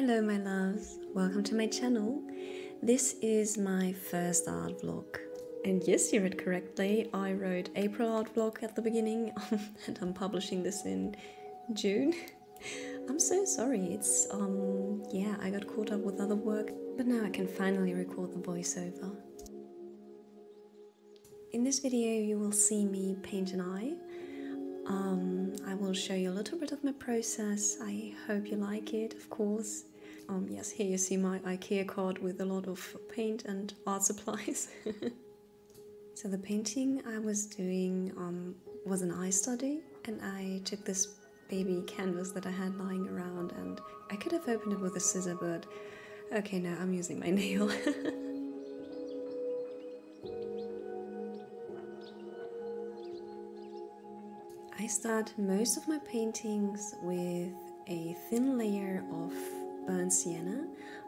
Hello my loves, welcome to my channel. This is my first art vlog. And yes, you read correctly, I wrote April art vlog at the beginning and I'm publishing this in June. I'm so sorry, it's, yeah, I got caught up with other work, but now I can finally record the voiceover. In this video you will see me paint an eye. I will show you a little bit of my process. I hope you like it, of course. Yes, here you see my IKEA card with a lot of paint and art supplies. So the painting I was doing was an eye study, and I took this baby canvas that I had lying around, and I could have opened it with a scissor, but okay, now I'm using my nail. I start most of my paintings with a thin layer of burnt sienna.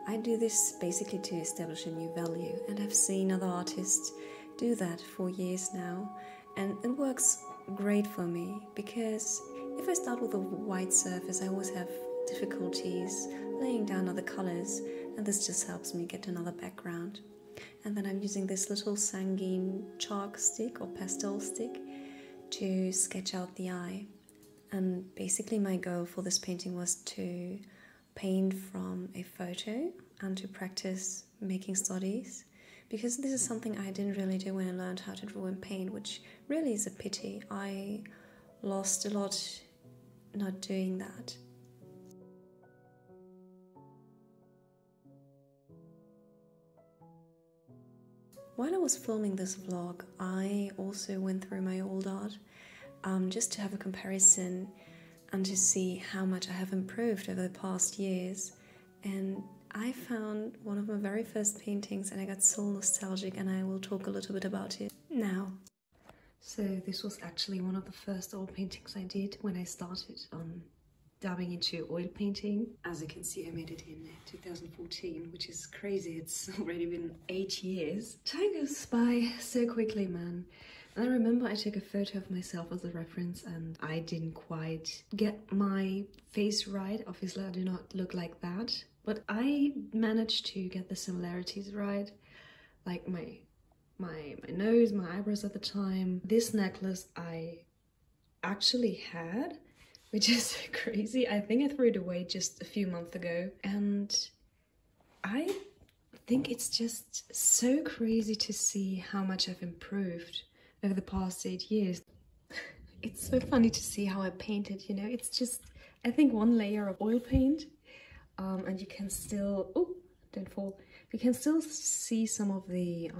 I do this basically to establish a new value, and I've seen other artists do that for years now, and it works great for me because if I start with a white surface I always have difficulties laying down other colors, and this just helps me get another background. And then I'm using this little sanguine chalk stick or pastel stick to sketch out the eye. And basically my goal for this painting was to paint from a photo and to practice making studies, because this is something I didn't really do when I learned how to draw and paint, which really is a pity. I lost a lot not doing that. While I was filming this vlog, I also went through my old art just to have a comparison and to see how much I have improved over the past years. And I found one of my very first paintings and I got so nostalgic, and I will talk a little bit about it now. So this was actually one of the first oil paintings I did when I started dabbing into oil painting. As you can see, I made it in 2014, which is crazy. It's already been 8 years. Time goes by so quickly, man. And I remember I took a photo of myself as a reference, and I didn't quite get my face right. Obviously, I do not look like that, but I managed to get the similarities right, like my nose, my eyebrows at the time. This necklace I actually had, which is crazy. I think I threw it away just a few months ago, and I think it's just so crazy to see how much I've improved over the past 8 years. It's so funny to see how I painted, you know, it's just, I think, one layer of oil paint, and you can still, oh, don't fall, you can still see some of the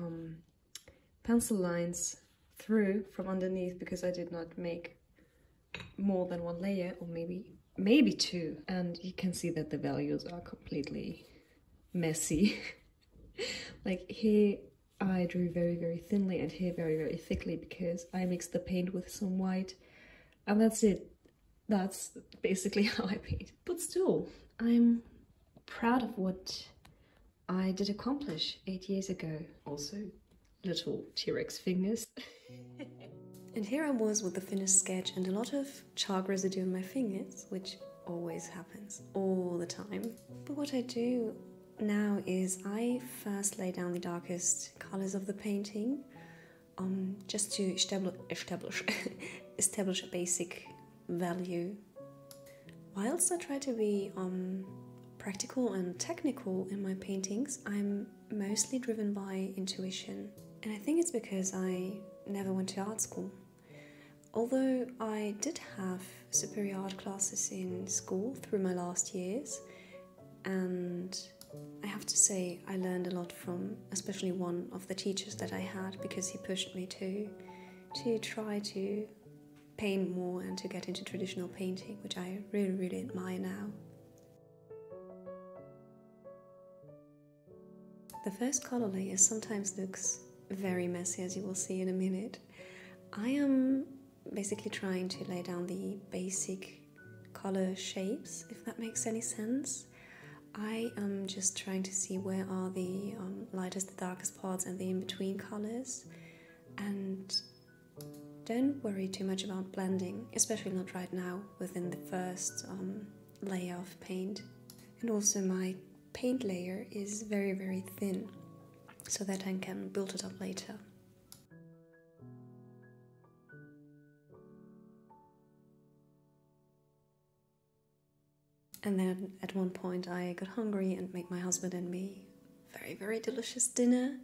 pencil lines through from underneath, because I did not make more than one layer, or maybe two, and you can see that the values are completely messy. Like here I drew very, very thinly, and here very, very thickly, because I mixed the paint with some white, and that's it. That's basically how I paint. But still, I'm proud of what I did accomplish 8 years ago. Also, little T-Rex fingers. And here I was with the finished sketch and a lot of chalk residue on my fingers, which always happens all the time. But what I do now is I first lay down the darkest colors of the painting, just to establish a basic value. Whilst I try to be practical and technical in my paintings, I'm mostly driven by intuition. And I think it's because I never went to art school. Although I did have superior art classes in school through my last years, and I have to say I learned a lot from especially one of the teachers that I had, because he pushed me to try to paint more and to get into traditional painting, which I really, really admire now. The first color layer sometimes looks very messy, as you will see in a minute. I am basically trying to lay down the basic color shapes, if that makes any sense. I am just trying to see where are the lightest, the darkest parts, and the in-between colors, and don't worry too much about blending, especially not right now within the first layer of paint. And also my paint layer is very, very thin, so that I can build it up later. And then at one point I got hungry and made my husband and me very, very delicious dinner.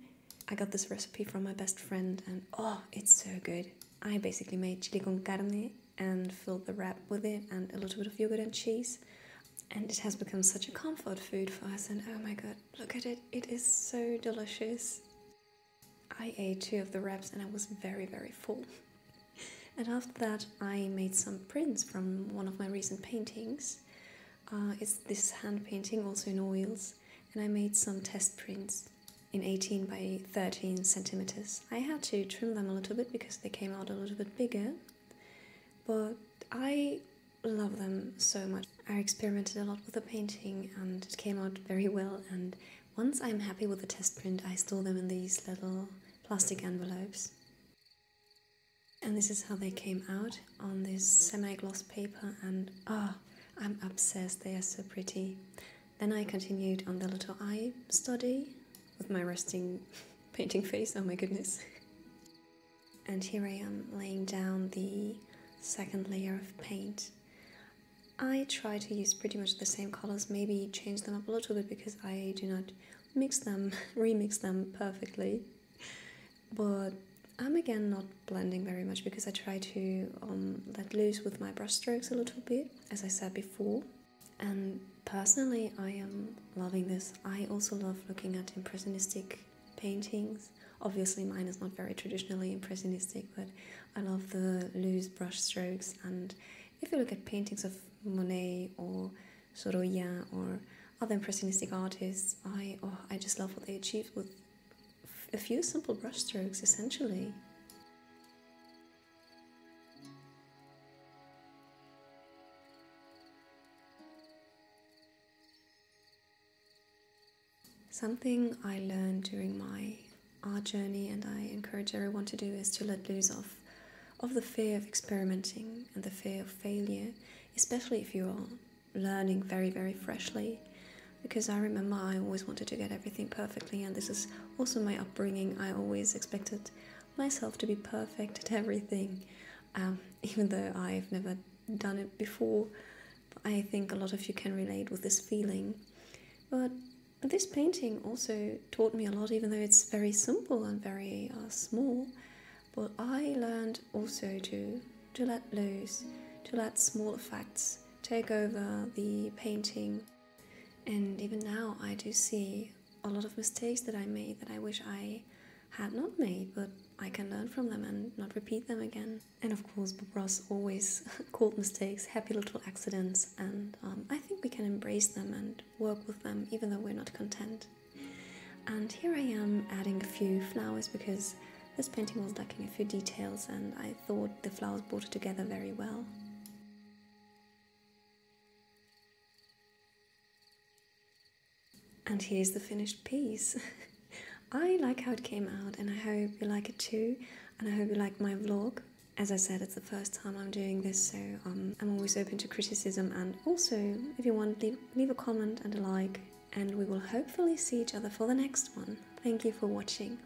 I got this recipe from my best friend and oh, it's so good. I basically made chili con carne and filled the wrap with it and a little bit of yogurt and cheese. And it has become such a comfort food for us, and oh my god, look at it, it is so delicious. I ate 2 of the wraps and I was very, very full. And after that I made some prints from one of my recent paintings. It's this hand painting, also in oils, and I made some test prints in 18 by 13 centimeters. I had to trim them a little bit because they came out a little bit bigger, but I love them so much. I experimented a lot with the painting and it came out very well, and once I'm happy with the test print I store them in these little plastic envelopes. And this is how they came out on this semi-gloss paper, and I'm obsessed, they are so pretty. Then I continued on the little eye study with my resting painting face, oh my goodness. And here I am laying down the second layer of paint. I try to use pretty much the same colors, maybe change them up a little bit because I do not remix them perfectly. But I'm again not blending very much because I try to let loose with my brush strokes a little bit, as I said before. And personally I am loving this. I also love looking at impressionistic paintings. Obviously mine is not very traditionally impressionistic, but I love the loose brush strokes. And if you look at paintings of Monet or Sorolla or other impressionistic artists, I just love what they achieved with a few simple brush strokes, essentially. Something I learned during my art journey, and I encourage everyone to do, is to let loose of the fear of experimenting and the fear of failure, especially if you are learning very, very freshly. Because I remember I always wanted to get everything perfectly, and this is also my upbringing. I always expected myself to be perfect at everything, even though I've never done it before. I think a lot of you can relate with this feeling. But this painting also taught me a lot, even though it's very simple and very small. But I learned also to let loose, to let small effects take over the painting. And even now I do see a lot of mistakes that I made that I wish I had not made, but I can learn from them and not repeat them again. And of course Bob Ross always called mistakes happy little accidents, and I think we can embrace them and work with them even though we're not content. And here I am adding a few flowers because this painting was lacking a few details, and I thought the flowers brought it together very well. And here's the finished piece. I like how it came out, and I hope you like it too, and I hope you like my vlog. As I said, it's the first time I'm doing this, so I'm always open to criticism, and also, if you want, leave a comment and a like, and we will hopefully see each other for the next one. Thank you for watching.